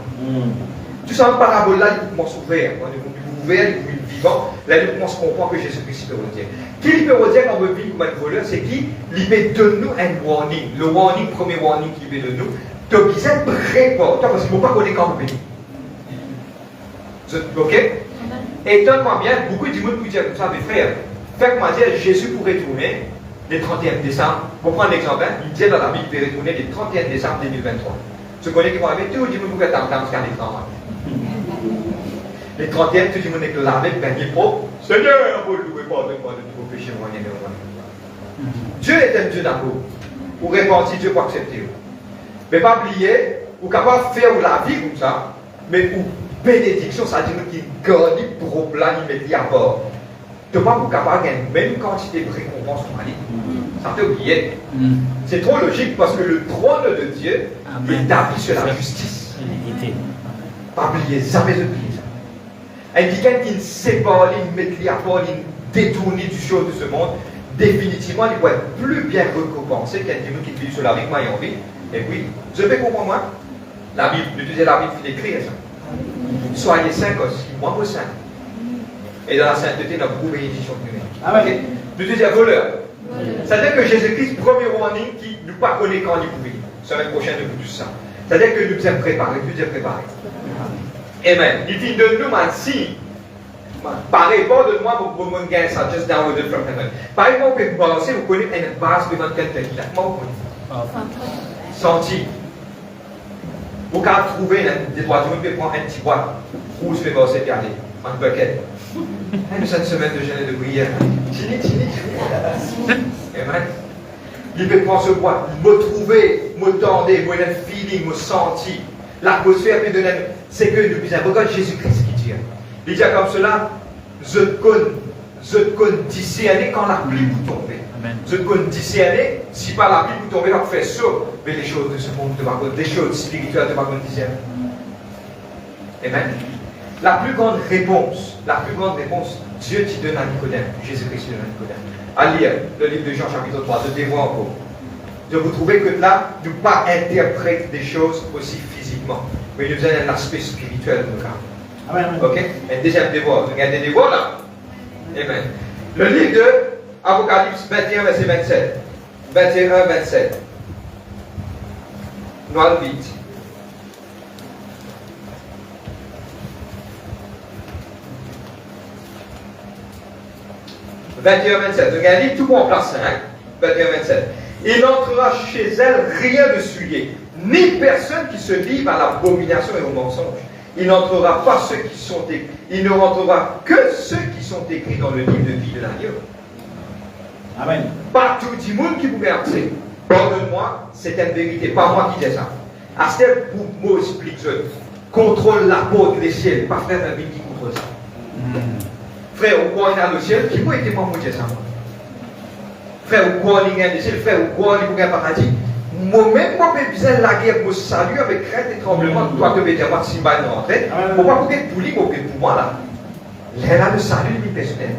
Tout ça, en parabole là, il commence à ouvrir. Il ouvert, il est vivant. Là, il commence à comprendre que Jésus-Christ peut redire. Qui peut redire quand on veut vivre comme un voleur, c'est qui? Il peut donner nous un warning. Le warning, premier warning qu'il peut donner nous, tu as besoin de préparer, parce qu'il ne faut pas connaître quand vous venez. Ok? Étonne-moi bien, beaucoup de monde peut dire comme ça, mes frères. Faites-moi dire, Jésus pourrait retourner le 31 décembre. Pour prendre l'exemple, il dit dans la Bible qu'il peut retourner le 31 décembre 2023. Tu connais qui vont arriver, tout le monde pourrait t'entendre jusqu'à l'écran. Les 31, tout le monde est lavé, gagné propre. Seigneur, vous ne pouvez pas de tous vos péchés, Dieu est un Dieu d'amour. Pour répandre, Dieu pour accepter. Mais pas oublier, ou capable de faire la vie comme ça, mais pour bénédiction, ça dit qu'il gagne pour plan, il met à bord. Tu n'es pas capable de gagner même quantité de récompense pour aller. Ça t'a oublié. C'est trop logique parce que le trône de Dieu est établi sur la justice. Pas oublier, jamais oublier. Quelqu'un qui ne sait pas, il met à part, il détourne du chose de ce monde, définitivement, il doit être plus bien récompensé qu'un qui vit sur la vie, moi et en vie. Et puis, je vais comprendre moi. La Bible, l'utiliser la Bible, il écrit ça. Soyez saints aussi, moi aussi saint. Et dans la sainteté, il y a beaucoup de bénédictions. Amen. L'utiliser voleur. C'est-à-dire que Jésus-Christ, premier warning, qui ne pas connaît quand il pouvait. Semaine prochaine, nous tout ça. C'est-à-dire que nous sommes préparés, nous sommes préparés. Amen. Il dit de nous, si, pareil, pas de moi, vous pouvez gagner ça, just download it from heaven. Pareil, vous pouvez balancer, vous connaissez une base devant quelqu'un. Comment vous connaissez? Senti. Vous pouvez trouver des boîtes, vous pouvez prendre un petit boîte, rouge, vous pouvez balancer, regardez, un bucket. Une semaine de jeûne et de prière. Amen. Il peut prendre ce boîte, me trouver, me tendre, me donner un feeling, me sentir. L'atmosphère peut donner. C'est que nous disons, regarde Jésus-Christ qui dit. Il dit comme cela, je te connais discerner quand la pluie vous tombe. Je te connais discerner, si par la pluie vous tombez, on fait ça, mais les choses de ce monde, des choses spirituelles, de ma discerner. Amen. La plus grande réponse, Dieu t'y donne à Nicodème, Jésus-Christ t'y donne à Nicodème. À lire le livre de Jean chapitre 3, de dévoiler encore. De vous trouver que là, nous ne pas interpréter des choses aussi physiquement, mais nous avons un aspect spirituel de nos cas. Amen. Ok? Un deuxième devoir. Vous regardez des devoirs là? Amen. Le livre de Apocalypse 21, verset 27. 21, 27. Noir vite. « 21-27. Regardez tout en place, hein? 21-27. Il n'entrera chez elle rien de souillé, ni personne qui se livre à l'abomination et au mensonge. Il n'entrera pas ceux qui sont écrits. Il ne rentrera que ceux qui sont écrits dans le livre de vie de l'agneau. Amen. Pas tout le monde qui pouvait entrer. Pardonne-moi, c'est une vérité, pas moi qui dis ça. Astel pour moi explique ça. Contrôle la porte des ciels, pas frère un qui contrôle ça. Frère, au quoi il y a le ciel, qui peut être moi pour dire ça? Frère, au quoi il y a le ciel, frère, au quoi il y a le paradis? Moi-même, moi, j'ai besoin de la guerre pour salut avec crainte et tremblement. Toi, tu veux dire, moi, si je vais rentrer, pour pas pour être pour lui, pour moi, là. Là, le salut, lui, personnel.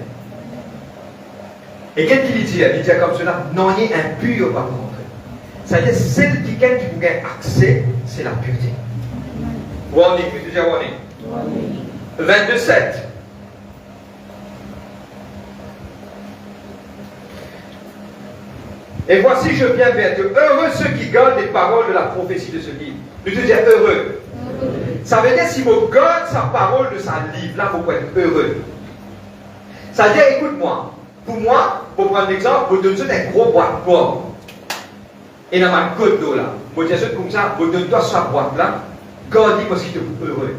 Et qu'est-ce qu'il dit? Il dit comme cela, non, il y a impur par rentrer. C'est-à-dire, celle qui gagne qui vous gagne accès, c'est la pureté. Warning, je vais dire warning. 22,7. Et voici, je viens bientôt. Heureux ceux qui gardent les paroles de la prophétie de ce livre. Je te dis heureux. Ça veut dire, si vous gardez sa parole de sa livre, là, vous pouvez être heureux. Ça veut dire, écoute-moi. Pour moi, pour prendre l'exemple, vous donnez un gros boîte pomme. Et dans ma côte d'eau, là. Vous dites comme ça, vous donnez toi sa boîte, là. Gardez parce qu'il te rend heureux.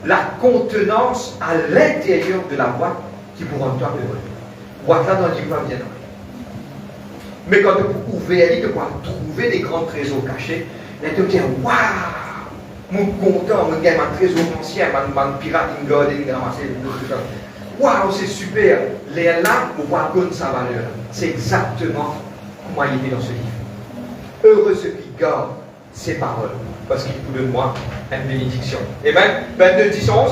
La contenance à l'intérieur de la boîte qui vous rend toi heureux. Boîte là, dans le livre, bien. Mais quand tu ouvres, tu vas trouver des grands trésors cachés. Et tu te dis, waouh, mon content, mon gagne un trésor ancien, mon pirate, une garde, une ramassée, waouh, c'est super. Les là, on voit comme sa valeur. C'est exactement comment il est dans ce livre. Heureux ceux qui gardent ces paroles, parce qu'il vous donne moi une bénédiction. Amen. 22, 10, 11.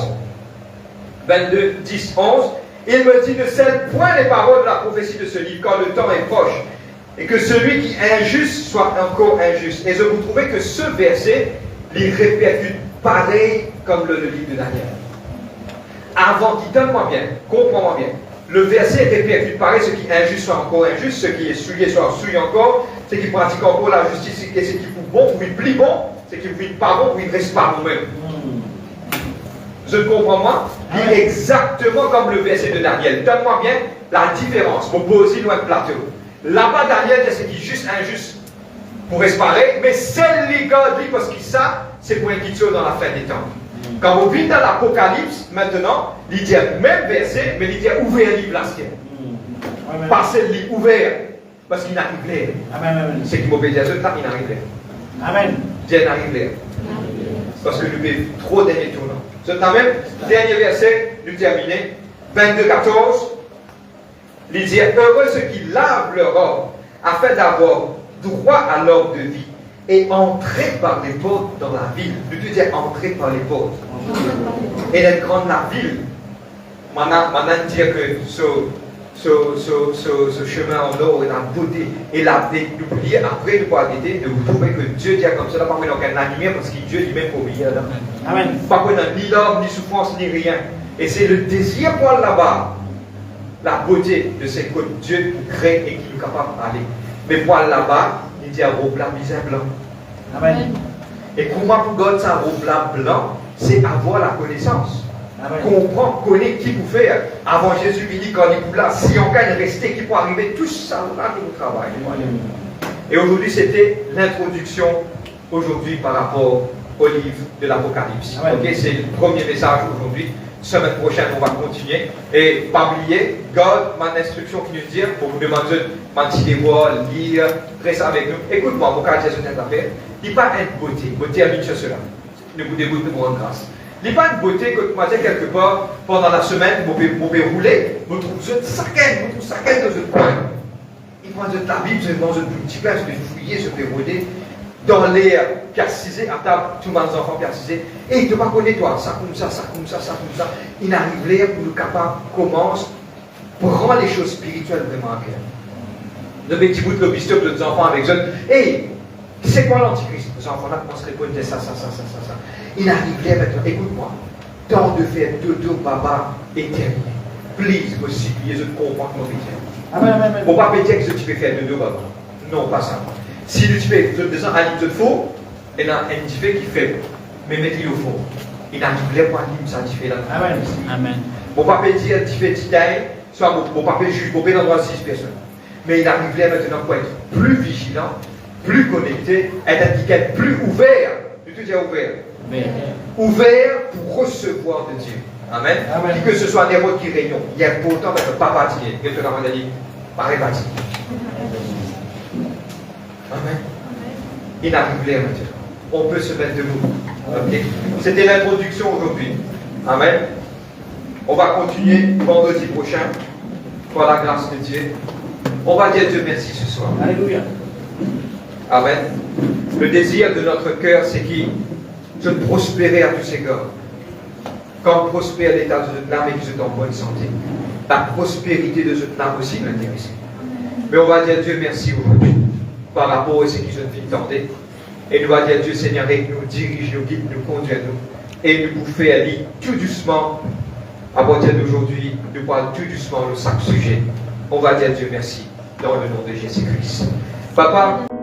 22, 10, 11. Il me dit, ne scelle point les paroles de la prophétie de ce livre, quand le temps est proche. Et que celui qui est injuste soit encore injuste. Et je vous trouvais que ce verset, il répercute pareil comme le livre de Daniel. Avant qu'il donne-moi bien, comprends-moi bien. Le verset répercute pareil, ce qui est injuste soit encore injuste, ce qui est souillé soit souillé encore, ce qui pratique encore la justice, ce qui vous bon, ou il plie bon, ce qui vous plie pas bon, ou il reste pas vous-même. Je comprends moi, il est exactement comme le verset de Daniel. Donne-moi bien la différence. Mon beau aussi loin de plateau. Là-bas, Daniel, c'est qui est juste injuste pour respirer, mais celle les gars dit parce qu'ils savent, c'est pour un petit dans la fin des temps. Quand vous venez dans l'Apocalypse, maintenant, il dit même verset, mais il dit ouvert le livre là. Passez le livre ouvert, parce qu'il n'arrive pas. C'est qui m'obéit à ce temps, il n'arrive pas. Amen. Dieu n'arrive pas. Parce que nous avons trop derniers tournants. Ce temps même, dernier verset, nous terminons, 22, 14. Il dit, heureux ceux qui lavent leur robe, afin d'avoir droit à l'ordre de vie, et entrer par les portes dans la ville. Je veux dire entrer par les portes. Et d'être grande la ville. Maintenant, dire que ce chemin en or est la beauté et la d'oublier après de pouvoir arrêter de vous trouver que Dieu dit comme ça, pas qu'on a la lumière parce que Dieu lui-même pour briller. Amen. Pas qu'on a ni l'homme, ni souffrance, ni rien. Et c'est le désir pour là-bas. La beauté de ce que Dieu crée et qui est capable d'aller. Mais pour là-bas, il dit à robe blanc, visage blanc. Amen. Et comment pour God ça robe blanc, c'est avoir la connaissance. Amen. Comprendre, connaître qui vous fait. Avant Jésus, il dit quand il est là, si on gagne rester, qui peut arriver, tout ça là qui vous travaille. Et aujourd'hui, c'était l'introduction aujourd'hui par rapport au livre de l'Apocalypse. Okay? C'est le premier message aujourd'hui. Semaine prochaine, on va continuer. Et pas oublier, God m'a instruction qui nous dit, pour vous demander, m'en voir, lire, rester avec nous. Écoute-moi, mon cas, Jésus n'est pas fait. Il n'y a pas une beauté. Beauté à sur cela. Ne vous dégoûtez pour rendre grâce. Il n'y a pas une beauté que moi, quelque part, pendant la semaine, vous pouvez rouler, vous trouvez ça dans un coin. Il prend de la Bible, vous dans un petit peu, vous fouillez, vous pouvez rouler. Dans les piacisés, à table, tous mes enfants piacisés, et il ne te pas connaître toi, ça comme ça, ça comme ça, ça comme ça. Il arrive là pour nous capables, commence, prend les choses spirituelles vraiment à cœur. Le petit bout de l'obisteur de nos enfants avec eux, hey, c'est quoi l'antichrist? Les enfants là commencent à répondre ça. Il arrive là maintenant, écoute-moi, temps de faire dodo, baba, et terminé. Please, vos cibles, je comprends mon métier. On ne va pas dire que tu peux faire dodo, baba. Non, pas ça. Si tu fais des ans à l'île de faux, il y a un fait qui fait, mais mettez-le au fond. Il a dit, pour un ça fait là. Amen. Mon papa dit, tu fais détail, soit mon papa juge, mon père dans 6 personnes. Mais il arrive là maintenant pour être plus vigilant, plus connecté, être plus ouvert. Tu te dis ouvert. Ouvert pour recevoir de Dieu. Amen. Et que ce soit des routes qui réunion. Il y a pourtant pas fatigué. Et tu l'as dit, pas réparti. Amen. Il arrive là maintenant. On peut se mettre debout. Okay. C'était l'introduction aujourd'hui. Amen. On va continuer vendredi prochain. Par la grâce de Dieu. On va dire Dieu merci ce soir. Alléluia. Amen. Le désir de notre cœur, c'est qui? De prospérer à tous égards. Comme prospère l'état de notre âme et que vous êtes en bonne santé. La prospérité de notre âme aussi m'intéresse. Mais on va dire Dieu merci aujourd'hui par rapport à ce qui nous tendait. Et nous va dire Dieu Seigneur, et nous dirige, nous guide, nous conduit nous. Et nous pouvons faire aller tout doucement. À partir d'aujourd'hui, nous parlons tout doucement de chaque sujet. On va dire Dieu merci dans le nom de Jésus-Christ. Papa.